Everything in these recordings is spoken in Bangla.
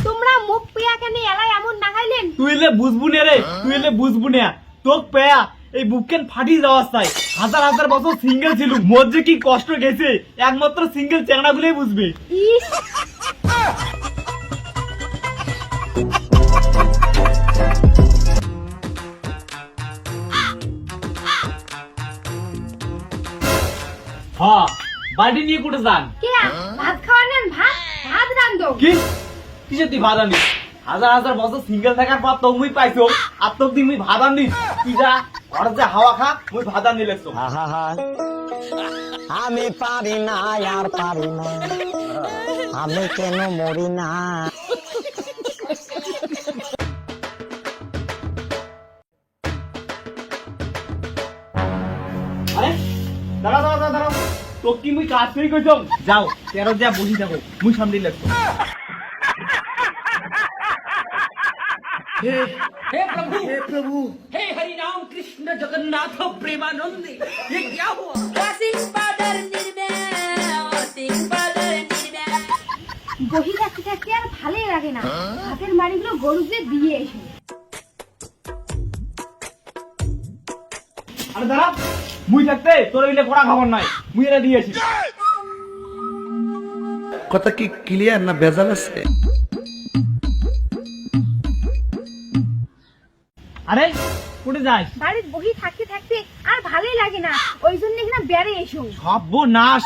তোমরা মুখ পেয়া কেন এলাই এমন নাগাইলেন? তুই এলে বুঝবু না রে, তুই এলে বুঝবু না। তোক পেয়া এই বুককেন ফাটি যাওয়ার চাই। হাজার হাজার বছর সিঙ্গেল ছিল, মোর যে কি কষ্ট গেছে একমাত্র সিঙ্গেল চ্যাংড়া গুলোই বুঝবে। ইস হ্যাঁ, বাড়ি নিয়ে কোটে যান? কে ভাত খাওয়ানেন? ভাত রান্ধো? কি কিসে তুই ভাত আনিস? হাজার হাজার বছর সিঙ্গেল থাকার পর তো মুই পাইছো, আর তোক দিন মুই ভাত আনিস? তুই যা ঘর যে হাওয়া খা, মুই ভাত আনি লেছো। আমি পারি না আর পারি না, আমি কেন মরি না। আরে দাঁড়া দাঁড়া দাঁড়া, তোক কি মুই কাজ করি কইছো? যাও তেরো যা বসি থাকো, মুই সামনে লেছো। हे प्रभु हे हरि राम कृष्ण जगन्नाथ प्रेमानंद, ये क्या हुआ? বহি থাকতে থাকতে আর ভালোই লাগে না, হাতের মাড়িগুলো গরুকে দিয়ে এসে। আরে দাঁড়া, মুই থাকতে তোর ওইলে কড়া খবর নাই, মুই এটা দিয়েছি। কথা কি ক্লিয়ার না ভেজাল আছে? আরে কোটে যাস? বাড়ির বহি থাকতে থাকতে আর ভালোই লাগে না, ওই জন্য এখানে বেড়ে এসো। সর্বনাশ,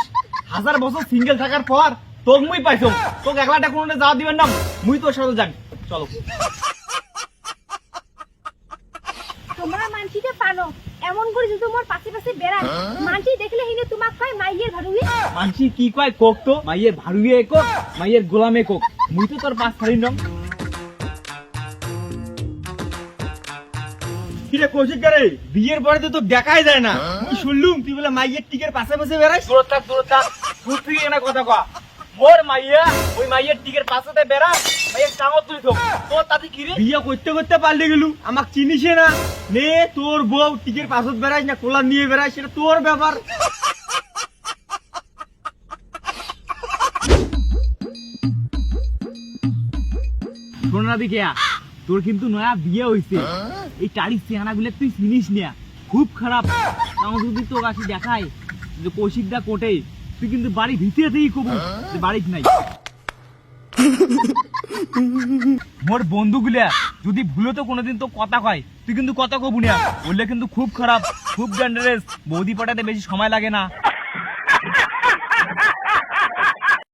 হাজার বছর সিঙ্গেল থাকার পর তোক মুই পাইছো, তোক একলাটা কোনোটা যাওয়া দিবেন না, মুই তোর সাথে যাবি, চলো। তোমরা মানসিতে পানো এমন করে যদি তোমার পাশে পাশে বেড়ায়, মানসি দেখলে হিনে তোমাক কয় মাইয়ের ভাড়ুই। মানসি কি কয় কোক তো, মাইয়ের ভাড়ুয়ে কোক, মাইয়ের গোলামে কোক, মুই তো তোর পাঁচ থারি নম। কিরে কৌশিক রে, বিয়ের পরে তো তোর দেখাই যায় না। তুই শুনলুম তুই বলে মাইয়ের টিকের পাশে পাশে বেড়াই। দূর থাক দূর থেকে এনা কথা কয়া। মোর মাইয়া ওই মাইয়ের টিকের পাশে বেড়া, মাইয়ের টাঙর তুই তো তোর তাতে কি রে? বিয়ে করতে করতে পারলে গেলু, আমাক চিনিস না। নে তোর বউ টিকের পাশে বেড়াইস না কোলা নিয়ে বেড়াই, সেটা তোর ব্যাপার। শোন না দিকে, তোর কিন্তু নয়া বিয়ে হইছে, এই টাড়ি চেহারা গুলো তুই চিনিস না, খুব খারাপ। আমার যদি তোর কাছে দেখায় যে কৌশিক দা কোটে, তুই কিন্তু বাড়ি ভিতরে থেকেই কবু যে বাড়িতে নাই। মোর বন্ধুগুলা যদি ভুলে তো কোনোদিন তো কথা কয়, তুই কিন্তু কথা কবু না, বললে কিন্তু খুব খারাপ, খুব ডেঞ্জারাস। বৌদি পাঠাতে বেশি সময় লাগে না।